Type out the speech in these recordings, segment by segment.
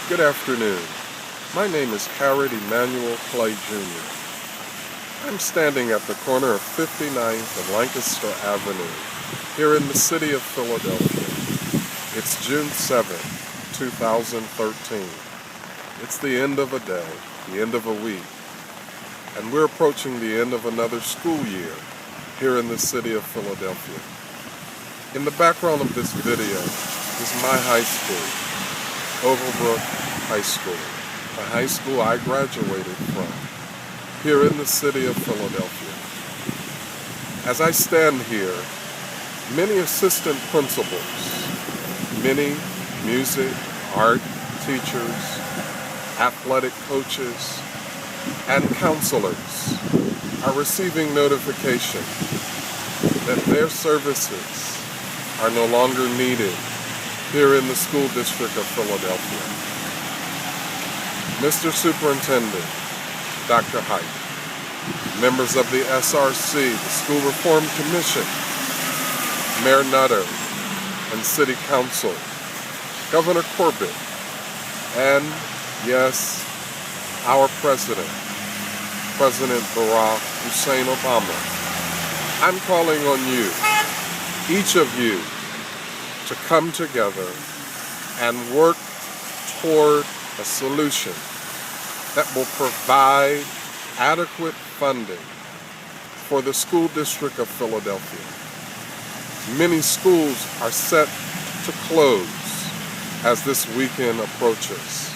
Good afternoon. My name is Harrod Emmanuel Clay Jr. I'm standing at the corner of 59th and Lancaster Avenue here in the city of Philadelphia. It's June 7th, 2013. It's the end of a day, the end of a week, and we're approaching the end of another school year here in the city of Philadelphia. In the background of this video is my high school, Overbrook High School, the high school I graduated from, here in the city of Philadelphia. As I stand here, many assistant principals, many music, art teachers, athletic coaches, and counselors are receiving notification that their services are no longer needed here in the school district of Philadelphia. Mr. Superintendent, Dr. Height, members of the SRC, the School Reform Commission, Mayor Nutter, and City Council, Governor Corbett, and yes, our President, President Barack Hussein Obama. I'm calling on you, each of you, to come together and work toward a solution that will provide adequate funding for the school district of Philadelphia. Many schools are set to close as this weekend approaches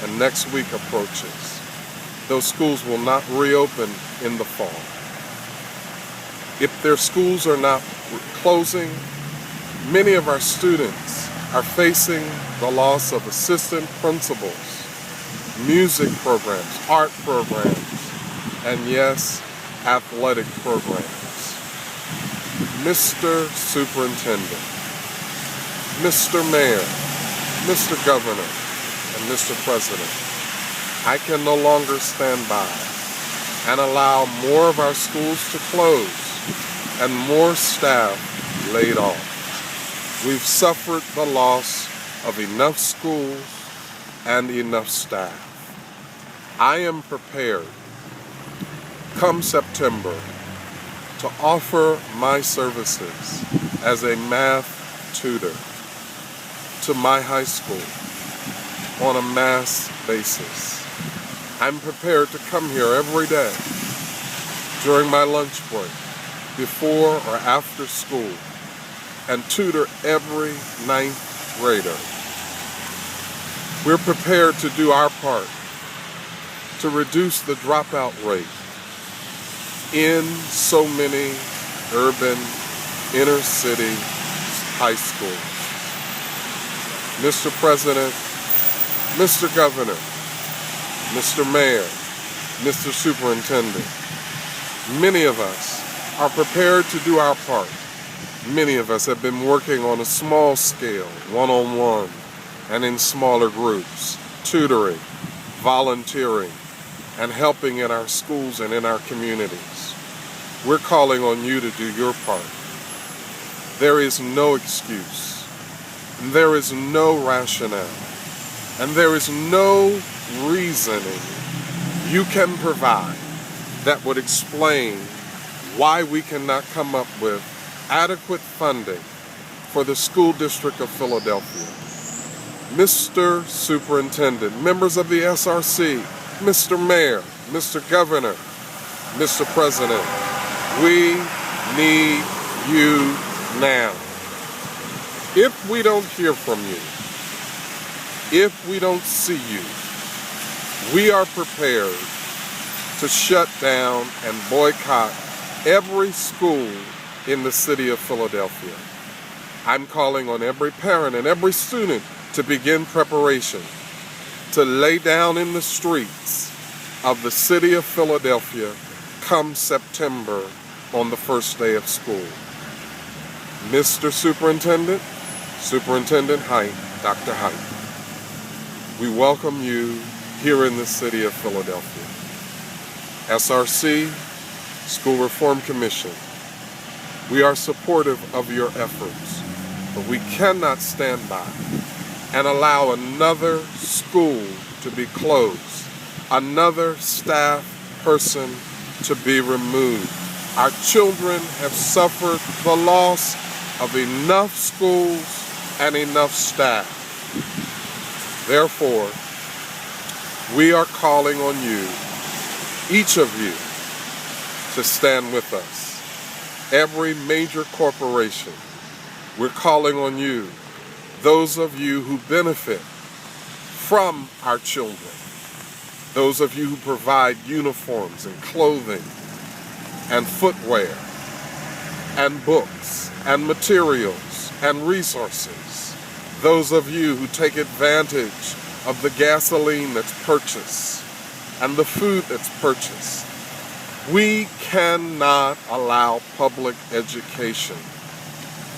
and next week approaches. Those schools will not reopen in the fall. If their schools are not closing, many of our students are facing the loss of assistant principals, music programs, art programs, and yes, athletic programs. Mr. Superintendent, Mr. Mayor, Mr. Governor, and Mr. President, I can no longer stand by and allow more of our schools to close and more staff laid off. We've suffered the loss of enough schools and enough staff. I am prepared, come September, to offer my services as a math tutor to my high school on a mass basis. I'm prepared to come here every day during my lunch break, before or after school, and tutor every 9th grader. We're prepared to do our part to reduce the dropout rate in so many urban, inner city high schools. Mr. President, Mr. Governor, Mr. Mayor, Mr. Superintendent, many of us are prepared to do our part. Many of us have been working on a small scale, one-on-one, and in smaller groups, tutoring, volunteering, and helping in our schools and in our communities. We're calling on you to do your part. There is no excuse, and there is no rationale, and there is no reasoning you can provide that would explain why we cannot come up with adequate funding for the school district of Philadelphia. Mr. Superintendent, members of the SRC, Mr. Mayor, Mr. Governor, Mr. President, we need you now. If we don't hear from you, if we don't see you, we are prepared to shut down and boycott every school in the city of Philadelphia. I'm calling on every parent and every student to begin preparation to lay down in the streets of the city of Philadelphia come September on the first day of school. Mr. Superintendent, Superintendent Height, Dr. Height, we welcome you here in the city of Philadelphia. SRC, School Reform Commission, we are supportive of your efforts, but we cannot stand by and allow another school to be closed, another staff person to be removed. Our children have suffered the loss of enough schools and enough staff. Therefore, we are calling on you, each of you, to stand with us. Every major corporation, we're calling on you, those of you who benefit from our children, those of you who provide uniforms and clothing and footwear and books and materials and resources, those of you who take advantage of the gasoline that's purchased and the food that's purchased. We cannot allow public education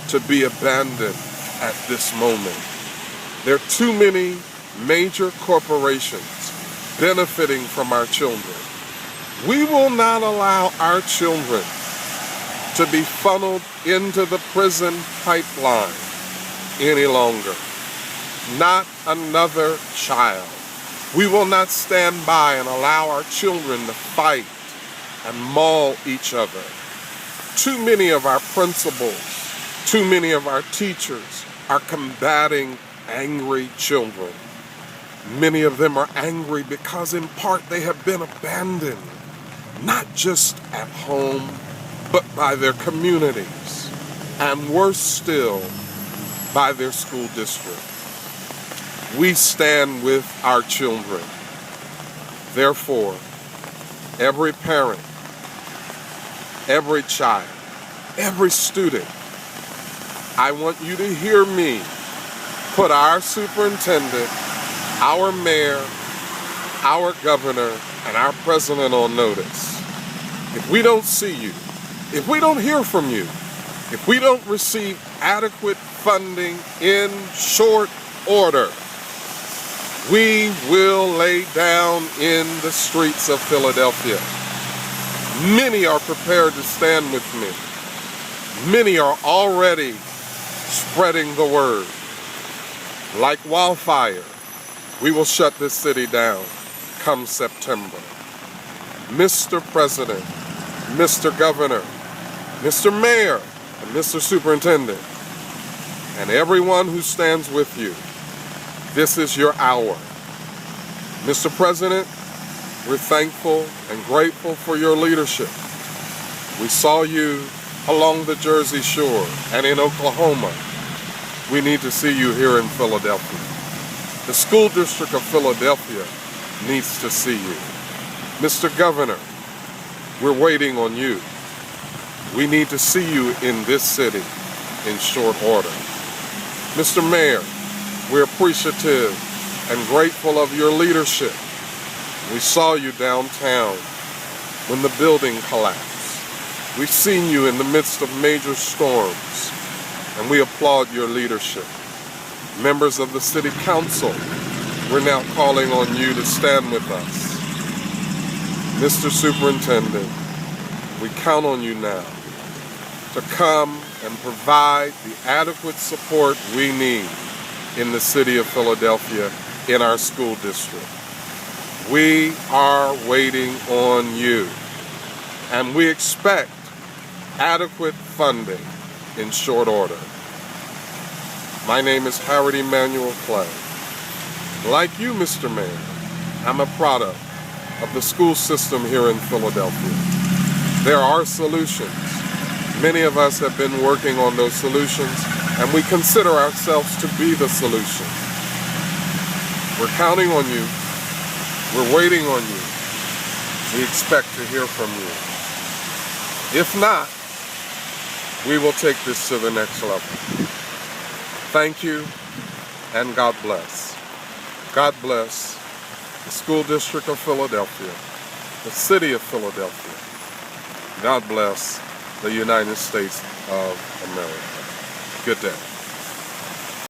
to be abandoned at this moment. There are too many major corporations benefiting from our children. We will not allow our children to be funneled into the prison pipeline any longer. Not another child. We will not stand by and allow our children to fight and maul each other. Too many of our principals, too many of our teachers are combating angry children. Many of them are angry because in part they have been abandoned, not just at home, but by their communities, and worse still, by their school district. We stand with our children. Therefore, every parent, every child, every student, I want you to hear me put our superintendent, our mayor, our governor, and our president on notice. If we don't see you, if we don't hear from you, if we don't receive adequate funding in short order, we will lay down in the streets of Philadelphia. Many are prepared to stand with me. Many are already spreading the word. Like wildfire, we will shut this city down come September. Mr. President, Mr. Governor, Mr. Mayor, and Mr. Superintendent, and everyone who stands with you, this is your hour. Mr. President, we're thankful and grateful for your leadership. We saw you along the Jersey Shore and in Oklahoma. We need to see you here in Philadelphia. The school district of Philadelphia needs to see you. Mr. Governor, we're waiting on you. We need to see you in this city in short order. Mr. Mayor, we're appreciative and grateful of your leadership. We saw you downtown when the building collapsed. We've seen you in the midst of major storms, and we applaud your leadership. Members of the City Council, we're now calling on you to stand with us. Mr. Superintendent, we count on you now to come and provide the adequate support we need in the city of Philadelphia in our school district. We are waiting on you, and we expect adequate funding in short order. My name is Harrod Emmanuel Clay. Like you, Mr. Mayor, I'm a product of the school system here in Philadelphia. There are solutions. Many of us have been working on those solutions, and we consider ourselves to be the solution. We're counting on you. We're waiting on you. We expect to hear from you. If not, we will take this to the next level. Thank you, and God bless. God bless the School District of Philadelphia, the City of Philadelphia. God bless the United States of America. Good day.